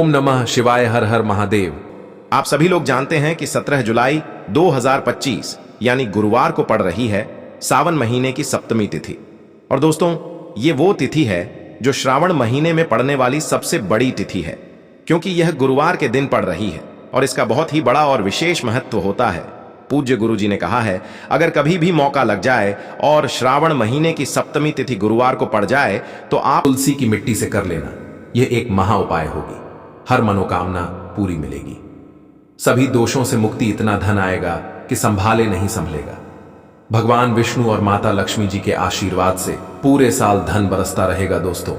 ओम नमः शिवाय, हर हर महादेव। आप सभी लोग जानते हैं कि 17 जुलाई 2025 यानी गुरुवार को पड़ रही है सावन महीने की सप्तमी तिथि। और दोस्तों, ये वो तिथि है जो श्रावण महीने में पड़ने वाली सबसे बड़ी तिथि है, क्योंकि यह गुरुवार के दिन पड़ रही है और इसका बहुत ही बड़ा और विशेष महत्व होता है। पूज्य गुरु जी ने कहा है, अगर कभी भी मौका लग जाए और श्रावण महीने की सप्तमी तिथि गुरुवार को पड़ जाए तो आप तुलसी की मिट्टी से कर लेना। यह एक महा उपाय होगी, हर मनोकामना पूरी मिलेगी, सभी दोषों से मुक्ति, इतना धन आएगा कि संभाले नहीं संभलेगा। भगवान विष्णु और माता लक्ष्मी जी के आशीर्वाद से पूरे साल धन बरसता रहेगा। दोस्तों,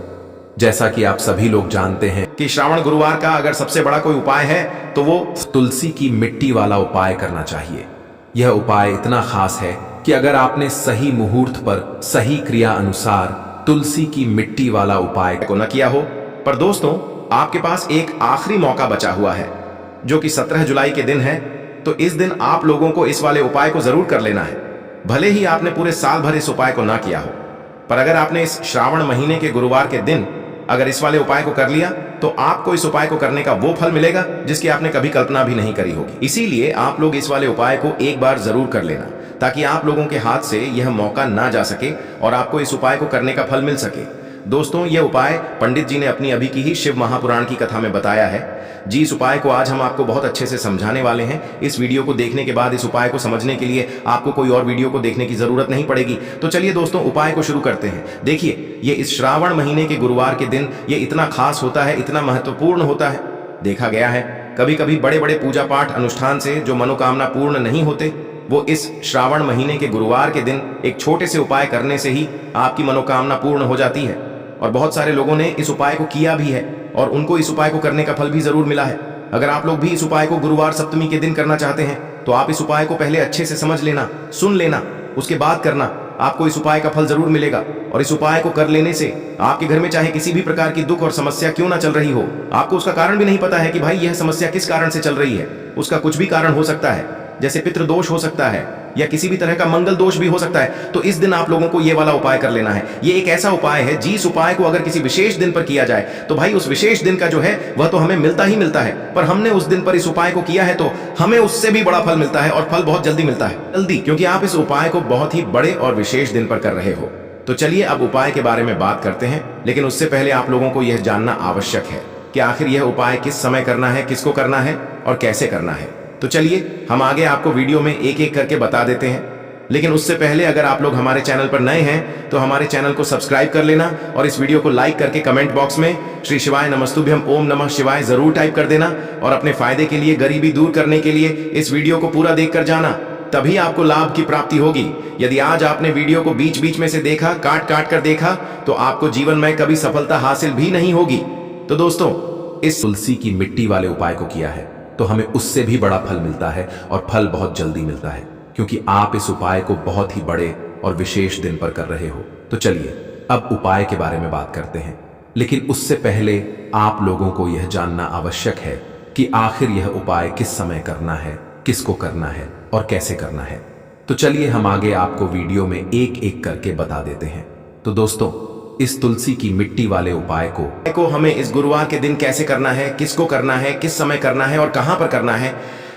जैसा कि आप सभी लोग जानते हैं कि श्रावण गुरुवार का अगर सबसे बड़ा कोई उपाय है तो वो तुलसी की मिट्टी वाला उपाय करना चाहिए। यह उपाय इतना खास है कि अगर आपने सही मुहूर्त पर सही क्रिया अनुसार तुलसी की मिट्टी वाला उपाय को न किया हो, पर दोस्तों आपके पास एक आखिरी मौका बचा हुआ है जो कि 17 जुलाई के दिन है, तो इस दिन आप लोगों को इस वाले उपाय को जरूर कर लेना है। भले ही आपने पूरे साल भर इस उपाय को ना किया हो, पर अगर आपने इस श्रावण महीने के गुरुवार के दिन अगर इस वाले उपाय को कर लिया तो आपको इस उपाय को करने का वो फल मिलेगा जिसकी आपने कभी कल्पना भी नहीं करी होगी। इसीलिए आप लोग इस वाले उपाय को एक बार जरूर कर लेना, ताकि आप लोगों के हाथ से यह मौका ना जा सके और आपको इस उपाय को करने का फल मिल सके। दोस्तों, यह उपाय पंडित जी ने अपनी अभी की ही शिव महापुराण की कथा में बताया है जी। इस उपाय को आज हम आपको बहुत अच्छे से समझाने वाले हैं। इस वीडियो को देखने के बाद इस उपाय को समझने के लिए आपको कोई और वीडियो को देखने की जरूरत नहीं पड़ेगी। तो चलिए दोस्तों, उपाय को शुरू करते हैं। देखिए, ये इस श्रावण महीने के गुरुवार के दिन ये इतना खास होता है, इतना महत्वपूर्ण होता है। देखा गया है कभी कभी बड़े बड़े पूजा पाठ अनुष्ठान से जो मनोकामना पूर्ण नहीं होते, वो इस श्रावण महीने के गुरुवार के दिन एक छोटे से उपाय करने से ही आपकी मनोकामना पूर्ण हो जाती है। और बहुत सारे लोगों ने इस उपाय को किया भी है और उनको इस उपाय को करने का फल भी जरूर मिला है। अगर आप लोग भी इस उपाय को गुरुवार सप्तमी के दिन करना चाहते हैं तो आप इस उपाय को पहले अच्छे से समझ लेना, सुन लेना, उसके बाद करना। आपको इस उपाय का फल जरूर मिलेगा। और इस उपाय को कर लेने से आपके घर में चाहे किसी भी प्रकार की दुख और समस्या क्यों ना चल रही हो, आपको उसका कारण भी नहीं पता है कि भाई यह समस्या किस कारण से चल रही है, उसका कुछ भी कारण हो सकता है, जैसे पितृदोष हो सकता है या किसी भी तरह का मंगल दोष भी हो सकता है। तो इस दिन आप लोगों को ये वाला उपाय कर लेना है। ये एक ऐसा उपाय है जिस उपाय को अगर किसी विशेष दिन पर किया जाए तो भाई उस विशेष दिन का जो है वह तो हमें मिलता ही मिलता है, पर हमने उस दिन पर इस उपाय को किया है तो हमें उससे भी बड़ा फल मिलता है और फल बहुत जल्दी मिलता है। जल्दी, क्योंकि आप इस उपाय को बहुत ही बड़े और विशेष दिन पर कर रहे हो। तो चलिए अब उपाय के बारे में बात करते हैं, लेकिन उससे पहले आप लोगों को यह जानना आवश्यक है कि आखिर यह उपाय किस समय करना है, किसको करना है और कैसे करना है। तो चलिए हम आगे आपको वीडियो में एक एक करके बता देते हैं। लेकिन उससे पहले अगर आप लोग हमारे चैनल पर नए हैं तो हमारे चैनल को सब्सक्राइब कर लेना और इस वीडियो को लाइक करके कमेंट बॉक्स में श्री शिवाय नमस्तुभ्यम ओम नमः शिवाय जरूर टाइप कर देना। और अपने फायदे के लिए, गरीबी दूर करने के लिए इस वीडियो को पूरा देखकर जाना, तभी आपको लाभ की प्राप्ति होगी। यदि आज आपने वीडियो को बीच बीच में से देखा, काट काट कर देखा, तो आपको जीवन में कभी सफलता हासिल भी नहीं होगी। तो दोस्तों, इस तुलसी की मिट्टी वाले उपाय को किया है तो हमें उससे भी बड़ा फल मिलता है और फल बहुत जल्दी मिलता है, क्योंकि आप इस उपाय को बहुत ही बड़े और विशेष दिन पर कर रहे हो। तो चलिए अब उपाय के बारे में बात करते हैं, लेकिन उससे पहले आप लोगों को यह जानना आवश्यक है कि आखिर यह उपाय किस समय करना है, किसको करना है और कैसे करना है। तो चलिए हम आगे आपको वीडियो में एक एक करके बता देते हैं। तो दोस्तों, इस तुलसी की मिट्टी वाले उपाय को हमें इस गुरुवार के दिन कैसे करना है, किसको करना है, किस समय करना है और कहां पर करना है,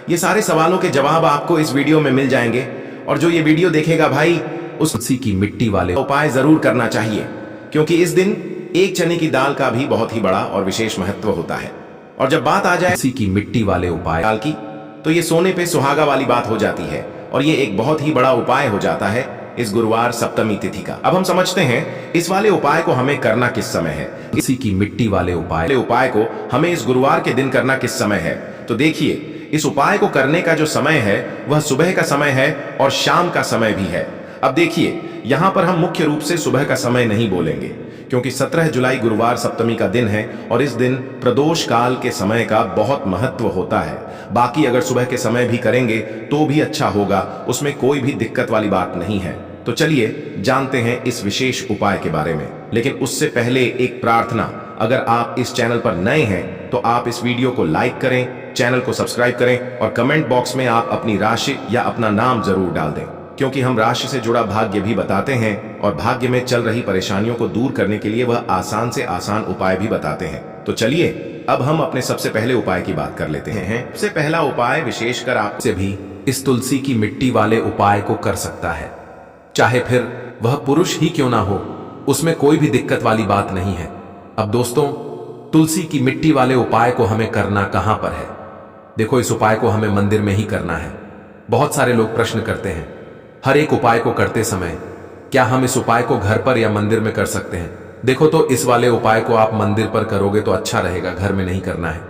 ये सारे सवालों के जवाब आपको इस वीडियो में मिल जाएंगे। और जो ये वीडियो देखेगा भाई, उस तुलसी की मिट्टी वाले उपाय जरूर करना चाहिए, क्योंकि इस दिन एक चने की दाल का भी बहुत ही बड़ा और विशेष महत्व होता है। और जब बात आ जाए तुलसी की मिट्टी वाले उपाय दाल की, तो ये सोने पे सुहागा वाली बात हो जाती है और ये एक बहुत ही बड़ा उपाय हो जाता है इस गुरुवार सप्तमी तिथि का। अब हम समझते हैं इस वाले उपाय को हमें करना किस समय है। तुलसी की मिट्टी वाले उपाय को हमें इस गुरुवार के दिन करना किस समय है। तो देखिए, इस उपाय को करने का जो समय है वह सुबह का समय है और शाम का समय भी है। अब देखिए, यहाँ पर हम मुख्य रूप से सुबह का समय नहीं बोलेंगे, क्योंकि 17 जुलाई गुरुवार सप्तमी का दिन है और इस दिन प्रदोष काल के समय का बहुत महत्व होता है। बाकी अगर सुबह के समय भी करेंगे तो भी अच्छा होगा, उसमें कोई भी दिक्कत वाली बात नहीं है। तो चलिए जानते हैं इस विशेष उपाय के बारे में। लेकिन उससे पहले एक प्रार्थना, अगर आप इस चैनल पर नए हैं तो आप इस वीडियो को लाइक करें, चैनल को सब्सक्राइब करें और कमेंट बॉक्स में आप अपनी राशि या अपना नाम जरूर डाल दें, क्योंकि हम राशि से जुड़ा भाग्य भी बताते हैं और भाग्य में चल रही परेशानियों को दूर करने के लिए वह आसान से आसान उपाय भी बताते हैं। तो चलिए अब हम अपने सबसे पहले उपाय की बात कर लेते हैं। सबसे पहला उपाय विशेषकर आप से भी इस तुलसी की मिट्टी वाले उपाय को कर सकता है, चाहे फिर वह पुरुष ही क्यों ना हो, उसमें कोई भी दिक्कत वाली बात नहीं है। अब दोस्तों, तुलसी की मिट्टी वाले उपाय को हमें करना कहां पर है? देखो, इस उपाय को हमें मंदिर में ही करना है। बहुत सारे लोग प्रश्न करते हैं हर एक उपाय को करते समय, क्या हम इस उपाय को घर पर या मंदिर में कर सकते हैं? देखो, तो इस वाले उपाय को आप मंदिर पर करोगे तो अच्छा रहेगा, घर में नहीं करना है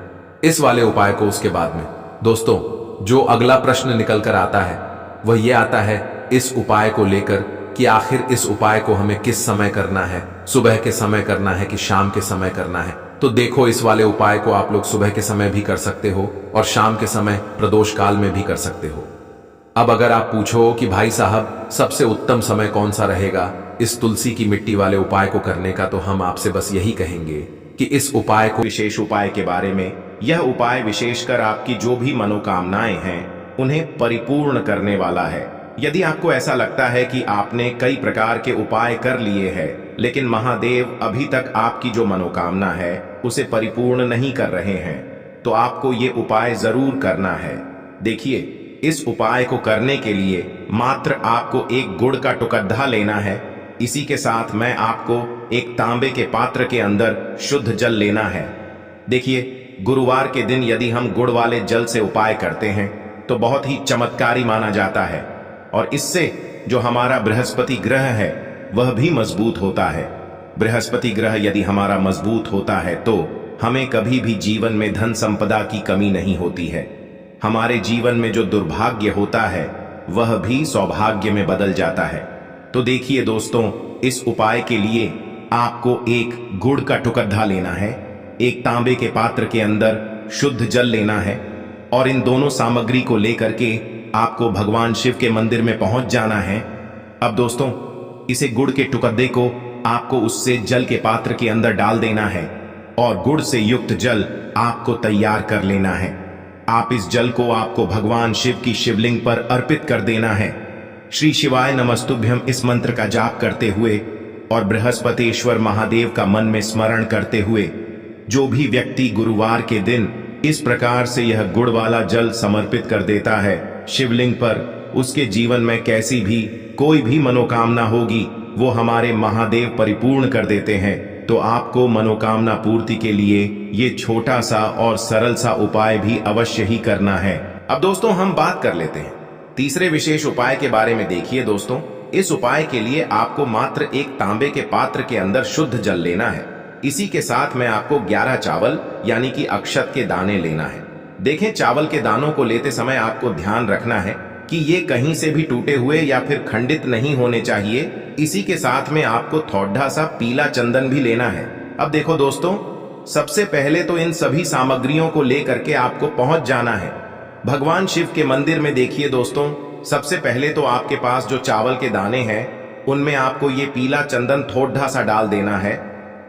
इस वाले उपाय को। उसके बाद में दोस्तों, जो अगला प्रश्न निकल कर आता है वह यह आता है इस उपाय को लेकर कि आखिर इस उपाय को हमें किस समय करना है, सुबह के समय करना है कि शाम के समय करना है? तो देखो, इस वाले उपाय को आप लोग सुबह के समय भी कर सकते हो और शाम के समय प्रदोष काल में भी कर सकते हो। अब अगर आप पूछो कि भाई साहब सबसे उत्तम समय कौन सा रहेगा इस तुलसी की मिट्टी वाले उपाय को करने का, तो हम आपसे बस यही कहेंगे कि इस उपाय को, विशेष उपाय के बारे में, यह उपाय विशेषकर आपकी जो भी मनोकामनाएं हैं उन्हें परिपूर्ण करने वाला है। यदि आपको ऐसा लगता है कि आपने कई प्रकार के उपाय कर लिए हैं लेकिन महादेव अभी तक आपकी जो मनोकामना है उसे परिपूर्ण नहीं कर रहे हैं, तो आपको ये उपाय जरूर करना है। देखिए, इस उपाय को करने के लिए मात्र आपको एक गुड़ का टुकड़ा लेना है। इसी के साथ मैं आपको एक तांबे के पात्र के अंदर शुद्ध जल लेना है। देखिए, गुरुवार के दिन यदि हम गुड़ वाले जल से उपाय करते हैं तो बहुत ही चमत्कारी माना जाता है और इससे जो हमारा बृहस्पति ग्रह है वह भी मजबूत होता है। बृहस्पति ग्रह यदि हमारा मजबूत होता है तो हमें कभी भी जीवन में धन संपदा की कमी नहीं होती है। हमारे जीवन में जो दुर्भाग्य होता है वह भी सौभाग्य में बदल जाता है। तो देखिए दोस्तों, इस उपाय के लिए आपको एक गुड़ का टुकड़ा लेना है, एक तांबे के पात्र के अंदर शुद्ध जल लेना है और इन दोनों सामग्री को लेकर के आपको भगवान शिव के मंदिर में पहुंच जाना है। अब दोस्तों, इसे गुड़ के टुकड़े को आपको उससे जल के पात्र के अंदर डाल देना है और गुड़ से युक्त जल आपको तैयार कर लेना है। आप इस जल को आपको भगवान शिव की शिवलिंग पर अर्पित कर देना है। श्री शिवाय नमस्तुभ्यम इस मंत्र का जाप करते हुए और बृहस्पतिश्वर महादेव का मन में स्मरण करते हुए जो भी व्यक्ति गुरुवार के दिन इस प्रकार से यह गुड़ वाला जल समर्पित कर देता है शिवलिंग पर, उसके जीवन में कैसी भी कोई भी मनोकामना होगी वो हमारे महादेव परिपूर्ण कर देते हैं। तो आपको मनोकामना पूर्ति के लिए ये छोटा सा और सरल सा उपाय भी अवश्य ही करना है। अब दोस्तों, हम बात कर लेते हैं तीसरे विशेष उपाय के बारे में। देखिए दोस्तों, इस उपाय के लिए आपको मात्र एक तांबे के पात्र के अंदर शुद्ध जल लेना है। इसी के साथ में आपको 11 चावल यानी कि अक्षत के दाने लेना है। देखें, चावल के दानों को लेते समय आपको ध्यान रखना है कि ये कहीं से भी टूटे हुए या फिर खंडित नहीं होने चाहिए। इसी के साथ में आपको थोड़ा सा पीला चंदन भी लेना है। अब देखो दोस्तों, सबसे पहले तो इन सभी सामग्रियों को लेकर के आपको पहुंच जाना है भगवान शिव के मंदिर में। देखिए दोस्तों, सबसे पहले तो आपके पास जो चावल के दाने हैं उनमें आपको ये पीला चंदन थोड़ा सा डाल देना है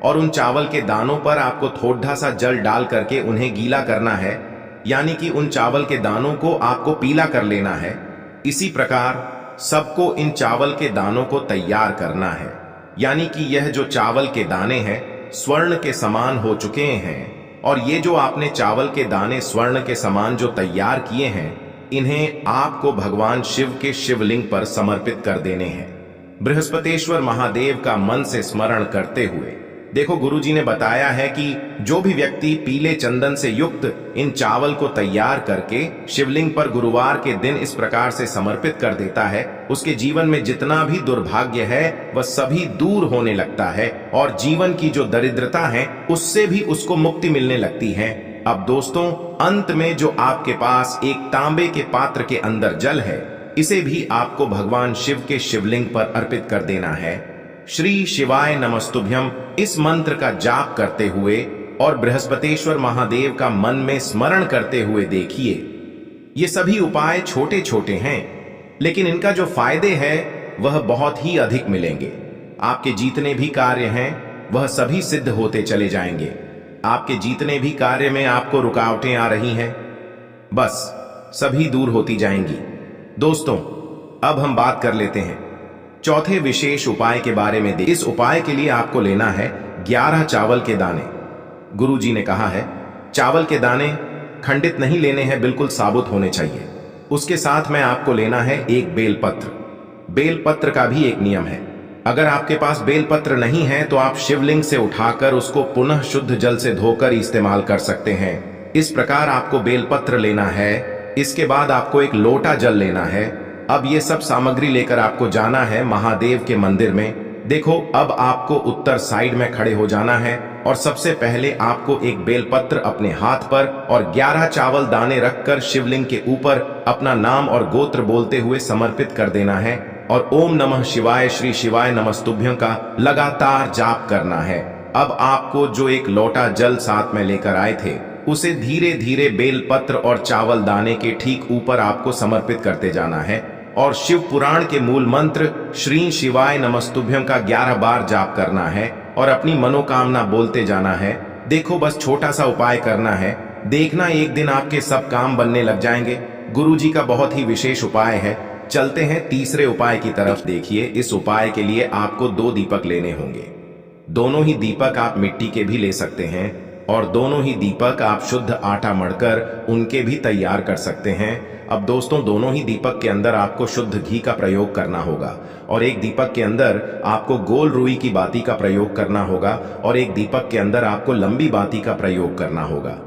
और उन चावल के दानों पर आपको थोड़ा सा जल डाल करके उन्हें गीला करना है, यानी कि उन चावल के दानों को आपको पीला कर लेना है। इसी प्रकार सबको इन चावल के दानों को तैयार करना है, यानी कि यह जो चावल के दाने हैं स्वर्ण के समान हो चुके हैं और ये जो आपने चावल के दाने स्वर्ण के समान जो तैयार किए हैं इन्हें आपको भगवान शिव के शिवलिंग पर समर्पित कर देने हैं, बृहस्पतिश्वर महादेव का मन से स्मरण करते हुए। देखो, गुरुजी ने बताया है कि जो भी व्यक्ति पीले चंदन से युक्त इन चावल को तैयार करके शिवलिंग पर गुरुवार के दिन इस प्रकार से समर्पित कर देता है, उसके जीवन में जितना भी दुर्भाग्य है वह सभी दूर होने लगता है और जीवन की जो दरिद्रता है उससे भी उसको मुक्ति मिलने लगती है। अब दोस्तों, अंत में जो आपके पास एक तांबे के पात्र के अंदर जल है, इसे भी आपको भगवान शिव के शिवलिंग पर अर्पित कर देना है। श्री शिवाय नमस्तुभ्यम इस मंत्र का जाप करते हुए और बृहस्पतिश्वर महादेव का मन में स्मरण करते हुए देखिए, ये सभी उपाय छोटे छोटे हैं लेकिन इनका जो फायदे हैं वह बहुत ही अधिक मिलेंगे। आपके जितने भी कार्य हैं वह सभी सिद्ध होते चले जाएंगे। आपके जितने भी कार्य में आपको रुकावटें आ रही हैं बस सभी दूर होती जाएंगी। दोस्तों, अब हम बात कर लेते हैं चौथे विशेष उपाय के बारे में। इस उपाय के लिए आपको लेना है 11 चावल के दाने। गुरुजी ने कहा है, चावल के दाने खंडित नहीं लेने हैं, बिल्कुल साबुत होने चाहिए। उसके साथ में आपको लेना है एक बेलपत्र। बेलपत्र का भी एक नियम है, अगर आपके पास बेलपत्र नहीं है तो आप शिवलिंग से उठाकर उसको पुनः शुद्ध जल से धोकर इस्तेमाल कर सकते हैं। इस प्रकार आपको बेलपत्र लेना है। इसके बाद आपको एक लोटा जल लेना है। अब ये सब सामग्री लेकर आपको जाना है महादेव के मंदिर में। देखो, अब आपको उत्तर साइड में खड़े हो जाना है और सबसे पहले आपको एक बेलपत्र अपने हाथ पर और 11 चावल दाने रखकर शिवलिंग के ऊपर अपना नाम और गोत्र बोलते हुए समर्पित कर देना है और ओम नमः शिवाय श्री शिवाय नमस्तुभ्यं का लगातार जाप करना है। अब आपको जो एक लोटा जल साथ में लेकर आए थे उसे धीरे धीरे बेलपत्र और चावल दाने के ठीक ऊपर आपको समर्पित करते जाना है और शिव पुराण के मूल मंत्र श्री शिवाय नमस्तुभ्यं का 11 बार जाप करना है और अपनी मनोकामना बोलते जाना है। देखो, बस छोटा सा उपाय करना है, देखना एक दिन आपके सब काम बनने लग जाएंगे। गुरुजी का बहुत ही विशेष उपाय है। चलते हैं तीसरे उपाय की तरफ। देखिए, इस उपाय के लिए आपको 2 दीपक लेने होंगे। दोनों ही दीपक आप मिट्टी के भी ले सकते हैं और दोनों ही दीपक आप शुद्ध आटा मढ़कर उनके भी तैयार कर सकते हैं। अब दोस्तों, दोनों ही दीपक के अंदर आपको शुद्ध घी का प्रयोग करना होगा और एक दीपक के अंदर आपको गोल रुई की बाती का प्रयोग करना होगा और एक दीपक के अंदर आपको लंबी बाती का प्रयोग करना होगा।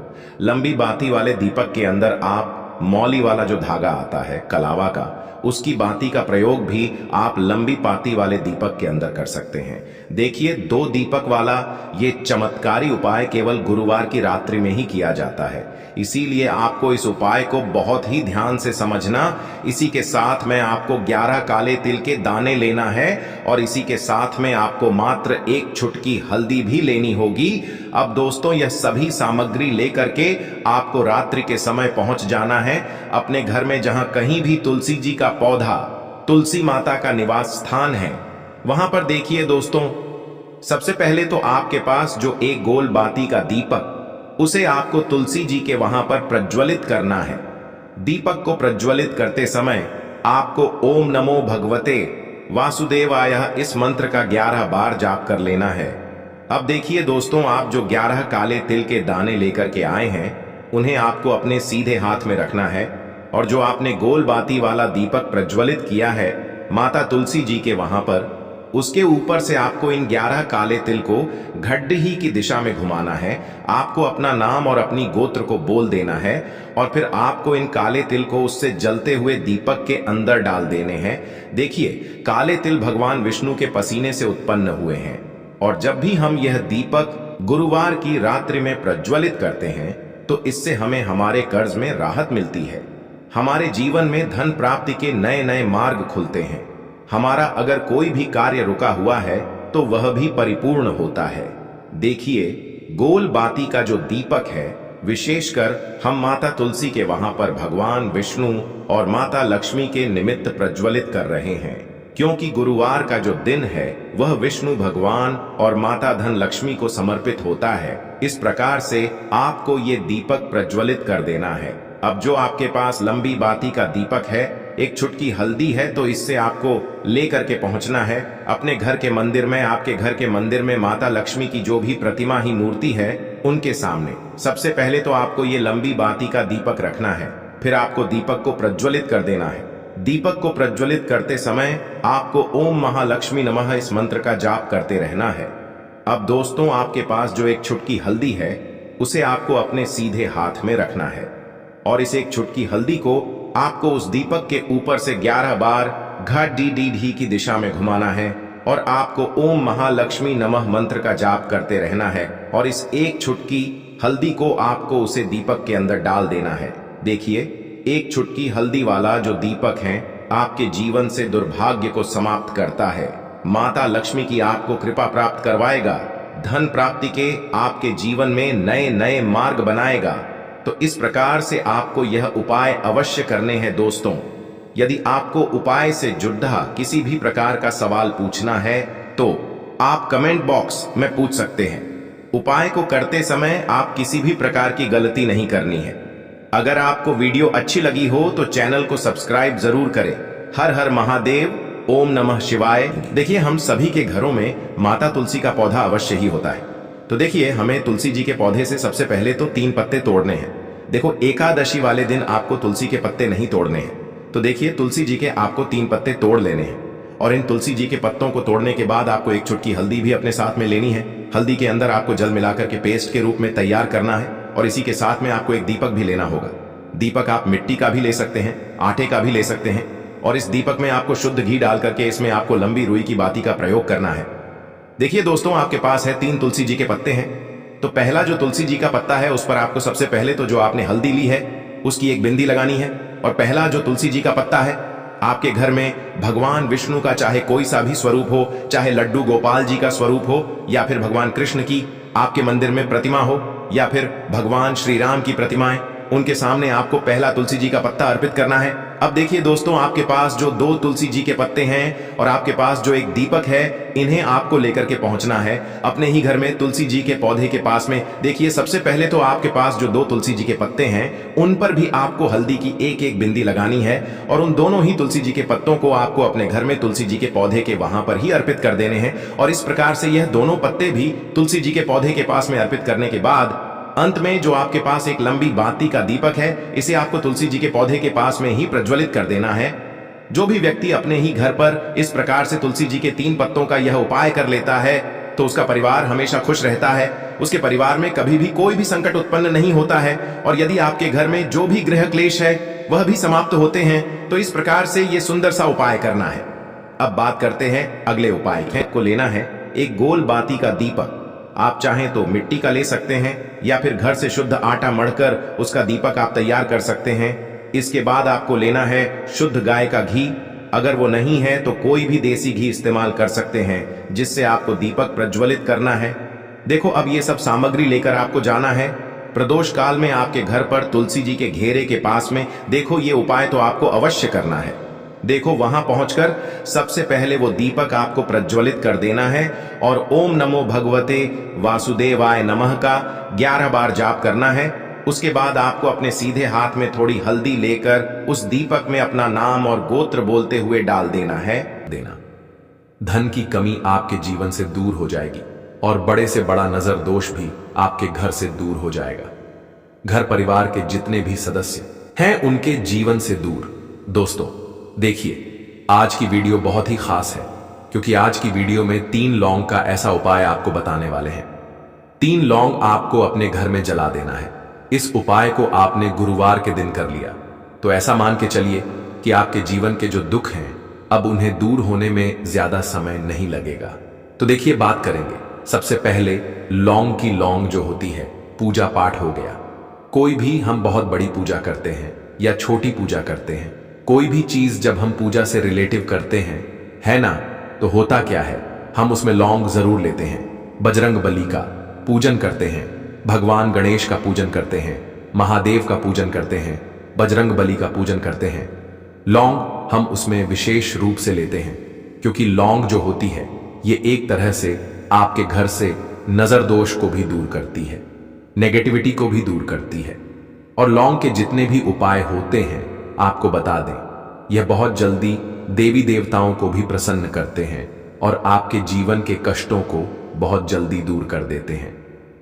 लंबी बाती वाले दीपक के अंदर आप मौली वाला जो धागा आता है कलावा का, उसकी बाती का प्रयोग भी आप लंबी बाती वाले दीपक के अंदर कर सकते हैं। देखिए, 2 दीपक वाला ये चमत्कारी उपाय केवल गुरुवार की रात्रि में ही किया जाता है, इसीलिए आपको इस उपाय को बहुत ही ध्यान से समझना। इसी के साथ में आपको 11 काले तिल के दाने लेना है और इसी के साथ में आपको मात्र 1 चुटकी हल्दी भी लेनी होगी। अब दोस्तों, यह सभी सामग्री लेकर के आपको रात्रि के समय पहुंच जाना है अपने घर में, जहां कहीं भी तुलसी जी का पौधा, तुलसी माता का निवास स्थान है, वहां पर देखिए दोस्तों, सबसे पहले तो आपके पास जो एक गोल बाती का दीपक, उसे आपको तुलसी जी के वहां पर प्रज्वलित करना है। दीपक को प्रज्वलित करते समय आपको ओम नमो भगवते वासुदेवाय इस मंत्र का 11 बार जाप कर लेना है। अब देखिए दोस्तों, आप जो 11 काले तिल के दाने लेकर के आए हैं उन्हें आपको अपने सीधे हाथ में रखना है और जो आपने गोल बाती वाला दीपक प्रज्वलित किया है माता तुलसी जी के वहां पर, उसके ऊपर से आपको इन 11 काले तिल को घड्डी की दिशा में घुमाना है। आपको अपना नाम और अपनी गोत्र को बोल देना है और फिर आपको इन काले तिल को उससे जलते हुए दीपक के अंदर डाल देने हैं। देखिए, काले तिल भगवान विष्णु के पसीने से उत्पन्न हुए हैं और जब भी हम यह दीपक गुरुवार की रात्रि में प्रज्वलित करते हैं तो इससे हमें हमारे कर्ज में राहत मिलती है, हमारे जीवन में धन प्राप्ति के नए नए मार्ग खुलते हैं, हमारा अगर कोई भी कार्य रुका हुआ है तो वह भी परिपूर्ण होता है। देखिए, गोल बाती का जो दीपक है, विशेषकर हम माता तुलसी के वहां पर भगवान विष्णु और माता लक्ष्मी के निमित्त प्रज्वलित कर रहे हैं, क्योंकि गुरुवार का जो दिन है वह विष्णु भगवान और माता धन लक्ष्मी को समर्पित होता है। इस प्रकार से आपको ये दीपक प्रज्वलित कर देना है। अब जो आपके पास लंबी बाती का दीपक है, एक चुटकी हल्दी है, तो इससे आपको लेकर के पहुंचना है अपने घर के मंदिर में। आपके घर के मंदिर में माता लक्ष्मी की जो भी प्रतिमा ही मूर्ति है उनके सामने सबसे पहले तो आपको ये लंबी बाती का दीपक रखना है, फिर आपको दीपक को प्रज्वलित कर देना है। दीपक को प्रज्वलित करते समय आपको ओम महालक्ष्मी नमः इस मंत्र का जाप करते रहना है। अब दोस्तों, आपके पास जो एक चुटकी हल्दी है उसे आपको अपने सीधे हाथ में रखना है और इस एक चुटकी हल्दी को आपको उस दीपक के ऊपर से 11 बार घडी की दिशा में घुमाना है और आपको ओम महालक्ष्मी नमः मंत्र का जाप करते रहना है और इस एक चुटकी हल्दी को आपको उसे दीपक के अंदर डाल देना है। देखिए, एक चुटकी हल्दी वाला जो दीपक है आपके जीवन से दुर्भाग्य को समाप्त करता है, माता लक्ष्मी की आपको कृपा प्राप्त करवाएगा, धन प्राप्ति के आपके जीवन में नए नए मार्ग बनाएगा। तो इस प्रकार से आपको यह उपाय अवश्य करने हैं दोस्तों। यदि आपको उपाय से जुड़ा किसी भी प्रकार का सवाल पूछना है तो आप कमेंट बॉक्स में पूछ सकते हैं। उपाय को करते समय आप किसी भी प्रकार की गलती नहीं करनी है। अगर आपको वीडियो अच्छी लगी हो तो चैनल को सब्सक्राइब जरूर करें। हर हर महादेव, ओम नमः शिवाय। देखिए, हम सभी के घरों में माता तुलसी का पौधा अवश्य ही होता है, तो देखिए, हमें तुलसी जी के पौधे से सबसे पहले तो 3 पत्ते तोड़ने हैं। देखो, एकादशी वाले दिन आपको तुलसी के पत्ते नहीं तोड़ने हैं। तो देखिए, तुलसी जी के आपको 3 पत्ते तोड़ लेने हैं और इन तुलसी जी के पत्तों को तोड़ने के बाद आपको एक चुटकी हल्दी भी अपने साथ में लेनी है। हल्दी के अंदर आपको जल मिलाकर के पेस्ट के रूप में तैयार करना है और इसी के साथ में आपको एक दीपक भी लेना होगा। दीपक आप मिट्टी का भी ले सकते हैं, आटे का भी ले सकते हैं और इस दीपक में आपको शुद्ध घी डाल करके इसमें आपको लंबी रुई की बाती का प्रयोग करना है। देखिए दोस्तों, आपके पास है 3 तुलसी जी के पत्ते हैं। तो पहला जो तुलसी जी का पत्ता है उस पर आपको सबसे पहले तो जो आपने हल्दी ली है उसकी एक बिंदी लगानी है। और पहला जो तुलसी जी का पत्ता है, आपके घर में भगवान विष्णु का चाहे कोई सा भी स्वरूप हो, चाहे लड्डू गोपाल जी का स्वरूप हो या फिर भगवान कृष्ण की आपके मंदिर में प्रतिमा हो या फिर भगवान श्री राम की प्रतिमाएं, उनके सामने आपको पहला तुलसी जी का पत्ता अर्पित करना है। अब देखिए दोस्तों, आपके पास जो 2 तुलसी जी के पत्ते हैं और आपके पास जो एक दीपक है, इन्हें आपको लेकर के पहुंचना है अपने ही घर में तुलसी जी के पौधे के पास में। देखिए, सबसे पहले तो आपके पास जो 2 तुलसी जी के पत्ते हैं उन पर भी आपको हल्दी की एक बिंदी लगानी है और उन दोनों ही तुलसी जी के पत्तों को आपको अपने घर में तुलसी जी के पौधे के वहां पर ही अर्पित कर देने हैं। और इस प्रकार से यह दोनों पत्ते भी तुलसी जी के पौधे के पास में अर्पित करने के बाद अंत में जो आपके पास एक लंबी बाती का दीपक है, इसे आपको तुलसी जी के पौधे के पास में ही प्रज्वलित कर देना है। जो भी व्यक्ति अपने ही घर पर इस प्रकार से तुलसी जी के 3 पत्तों का यह उपाय कर लेता है तो उसका परिवार हमेशा खुश रहता है। उसके परिवार में कभी भी कोई भी संकट उत्पन्न नहीं होता है और यदि आपके घर में जो भी गृह क्लेश है वह भी समाप्त होते हैं। तो इस प्रकार से ये सुंदर सा उपाय करना है। अब बात करते हैं अगले उपाय की। को लेना है एक गोल बाती का दीपक। आप चाहें तो मिट्टी का ले सकते हैं या फिर घर से शुद्ध आटा मढ़कर उसका दीपक आप तैयार कर सकते हैं। इसके बाद आपको लेना है शुद्ध गाय का घी। अगर वो नहीं है तो कोई भी देसी घी इस्तेमाल कर सकते हैं जिससे आपको दीपक प्रज्वलित करना है। देखो, अब ये सब सामग्री लेकर आपको जाना है प्रदोष काल में आपके घर पर तुलसी जी के घेरे के पास में। देखो, ये उपाय तो आपको अवश्य करना है। देखो, वहां पहुंचकर सबसे पहले वो दीपक आपको प्रज्वलित कर देना है और ओम नमो भगवते वासुदेवाय नमः का 11 बार जाप करना है। उसके बाद आपको अपने सीधे हाथ में थोड़ी हल्दी लेकर उस दीपक में अपना नाम और गोत्र बोलते हुए डाल देना है। धन की कमी आपके जीवन से दूर हो जाएगी और बड़े से बड़ा नजर दोष भी आपके घर से दूर हो जाएगा। घर परिवार के जितने भी सदस्य हैं उनके जीवन से दूर। दोस्तों देखिए, आज की वीडियो बहुत ही खास है क्योंकि आज की वीडियो में 3 लौंग का ऐसा उपाय आपको बताने वाले हैं। 3 लौंग आपको अपने घर में जला देना है। इस उपाय को आपने गुरुवार के दिन कर लिया तो ऐसा मान के चलिए कि आपके जीवन के जो दुख हैं अब उन्हें दूर होने में ज्यादा समय नहीं लगेगा। तो देखिए, बात करेंगे सबसे पहले लौंग की। लौंग जो होती है, पूजा पाठ हो गया। कोई भी हम बहुत बड़ी पूजा करते हैं या छोटी पूजा करते हैं, कोई भी चीज जब हम पूजा से रिलेटिव करते हैं, है ना, तो होता क्या है, हम उसमें लौंग जरूर लेते हैं। बजरंग बली का पूजन करते हैं, भगवान गणेश का पूजन करते हैं, महादेव का पूजन करते हैं, बजरंग बली का पूजन करते हैं। लौंग हम उसमें विशेष रूप से लेते हैं क्योंकि लौंग जो होती है ये एक तरह से आपके घर से नजर दोष को भी दूर करती है, नेगेटिविटी को भी दूर करती है। और लौंग के जितने भी उपाय होते हैं आपको बता दें, यह बहुत जल्दी देवी देवताओं को भी प्रसन्न करते हैं और आपके जीवन के कष्टों को बहुत जल्दी दूर कर देते हैं।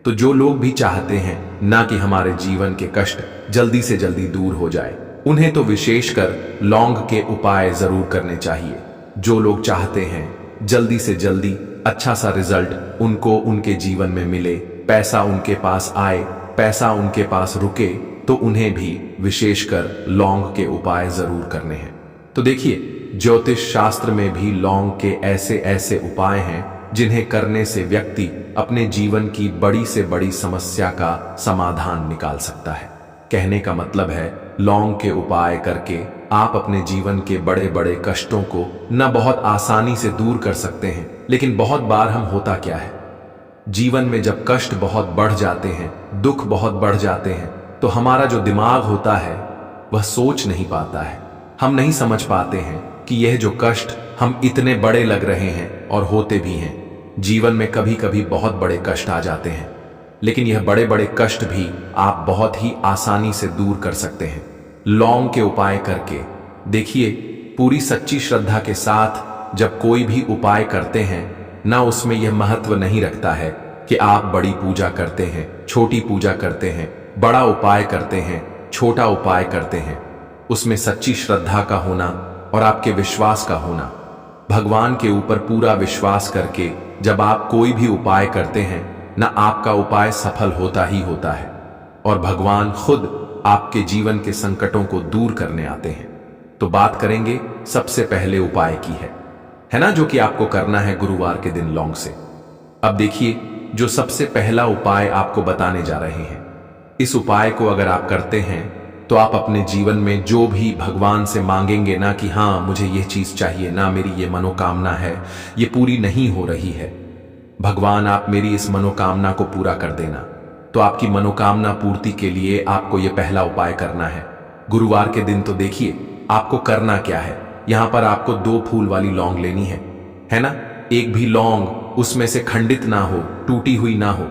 तो जो लोग भी चाहते हैं ना कि हमारे जीवन के कष्ट जल्दी से जल्दी दूर हो जाए, उन्हें तो विशेषकर लौंग के उपाय जरूर करने चाहिए। जो लोग चाहते हैं जल्दी से जल्दी अच्छा सा रिजल्ट उनको उनके जीवन में मिले, पैसा उनके पास आए, पैसा उनके पास रुके, तो उन्हें भी विशेषकर लौंग के उपाय जरूर करने हैं। तो देखिए, ज्योतिष शास्त्र में भी लौंग के ऐसे ऐसे उपाय हैं जिन्हें करने से व्यक्ति अपने जीवन की बड़ी से बड़ी समस्या का समाधान निकाल सकता है। कहने का मतलब है, लौंग के उपाय करके आप अपने जीवन के बड़े बड़े कष्टों को न बहुत आसानी से दूर कर सकते हैं। लेकिन बहुत बार हम होता क्या है, जीवन में जब कष्ट बहुत बढ़ जाते हैं, दुख बहुत बढ़ जाते हैं, तो हमारा जो दिमाग होता है वह सोच नहीं पाता है। हम नहीं समझ पाते हैं कि यह जो कष्ट हम इतने बड़े लग रहे हैं और होते भी हैं। जीवन में कभी कभी बहुत बड़े कष्ट आ जाते हैं, लेकिन यह बड़े बड़े कष्ट भी आप बहुत ही आसानी से दूर कर सकते हैं लौंग के उपाय करके। देखिए, पूरी सच्ची श्रद्धा के साथ जब कोई भी उपाय करते हैं ना, उसमें यह महत्व नहीं रखता है कि आप बड़ी पूजा करते हैं, छोटी पूजा करते हैं, बड़ा उपाय करते हैं, छोटा उपाय करते हैं, उसमें सच्ची श्रद्धा का होना और आपके विश्वास का होना, भगवान के ऊपर पूरा विश्वास करके जब आप कोई भी उपाय करते हैं ना, आपका उपाय सफल होता ही होता है और भगवान खुद आपके जीवन के संकटों को दूर करने आते हैं। तो बात करेंगे सबसे पहले उपाय की है ना, जो कि आपको करना है गुरुवार के दिन लौंग से। अब देखिए, जो सबसे पहला उपाय आपको बताने जा रहे हैं, इस उपाय को अगर आप करते हैं तो आप अपने जीवन में जो भी भगवान से मांगेंगे ना कि हाँ मुझे ये चीज चाहिए ना, मेरी ये मनोकामना है ये पूरी नहीं हो रही है, भगवान आप मेरी इस मनोकामना को पूरा कर देना। तो आपकी मनोकामना पूर्ति के लिए आपको ये पहला उपाय करना है गुरुवार के दिन। तो देखिए आपको करना क्या है, यहां पर आपको 2 फूल वाली लौंग लेनी है ना। एक भी लौंग उसमें से खंडित ना हो, टूटी हुई ना हो।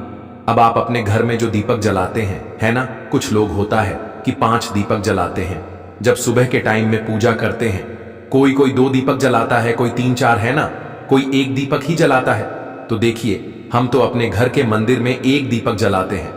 अब आप अपने घर में जो दीपक जलाते हैं है ना, कुछ लोग होता है कि 5 दीपक जलाते हैं जब सुबह के टाइम में पूजा करते हैं। कोई 2 दीपक जलाता है, कोई 3-4 है ना, कोई 1 दीपक ही जलाता है। तो देखिए हम तो अपने घर के मंदिर में 1 दीपक जलाते हैं।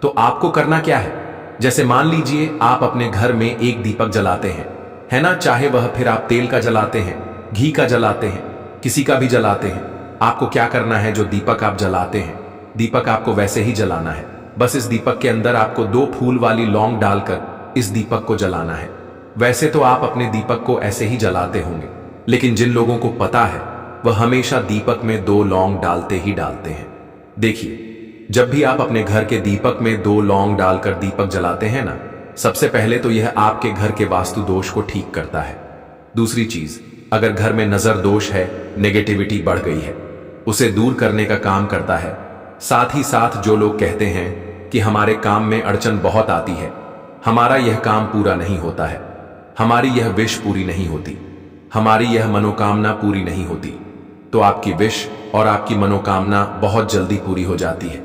तो आपको करना क्या है, जैसे मान लीजिए आप अपने घर में 1 दीपक जलाते हैं है ना, चाहे वह फिर आप तेल का जलाते हैं, घी का जलाते हैं, किसी का भी जलाते हैं। आपको क्या करना है, जो दीपक आप जलाते हैं दीपक आपको वैसे ही जलाना है। बस इस दीपक के अंदर आपको 2 फूल वाली लौंग डालकर इस दीपक को जलाना है। वैसे तो आप अपने दीपक को ऐसे ही जलाते होंगे, लेकिन जिन लोगों को पता है वह हमेशा दीपक में 2 लौंग डालते ही डालते हैं। देखिए जब भी आप अपने घर के दीपक में 2 लौंग डालकर दीपक जलाते हैं ना, सबसे पहले तो यह आपके घर के वास्तु दोष को ठीक करता है। दूसरी चीज, अगर घर में नजर दोष है, नेगेटिविटी बढ़ गई है, उसे दूर करने का काम करता है। साथ ही साथ जो लोग कहते हैं कि हमारे काम में अड़चन बहुत आती है, हमारा यह काम पूरा नहीं होता है, हमारी यह विश पूरी नहीं होती, हमारी यह मनोकामना पूरी नहीं होती, तो आपकी विश और आपकी मनोकामना बहुत जल्दी पूरी हो जाती है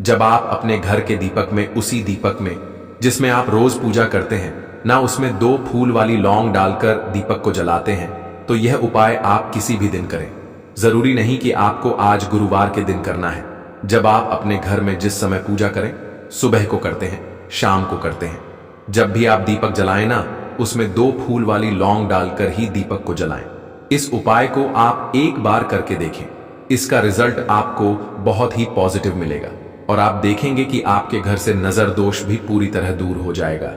जब आप अपने घर के दीपक में, उसी दीपक में जिसमें आप रोज पूजा करते हैं ना, उसमें 2 फूल वाली लौंग डालकर दीपक को जलाते हैं। तो यह उपाय आप किसी भी दिन करें, जरूरी नहीं कि आपको आज गुरुवार के दिन करना है। जब आप अपने घर में जिस समय पूजा करें, सुबह को करते हैं, शाम को करते हैं, जब भी आप दीपक जलाएं ना, उसमें 2 फूल वाली लौंग डालकर ही दीपक को जलाएं। इस उपाय को आप एक बार करके देखें, इसका रिजल्ट आपको बहुत ही पॉजिटिव मिलेगा और आप देखेंगे कि आपके घर से नजर दोष भी पूरी तरह दूर हो जाएगा,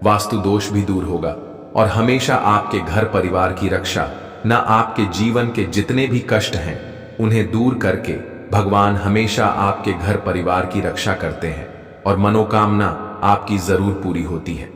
वास्तु दोष भी दूर होगा और हमेशा आपके घर परिवार की रक्षा, ना आपके जीवन के जितने भी कष्ट हैं उन्हें दूर करके भगवान हमेशा आपके घर परिवार की रक्षा करते हैं और मनोकामना आपकी जरूर पूरी होती है।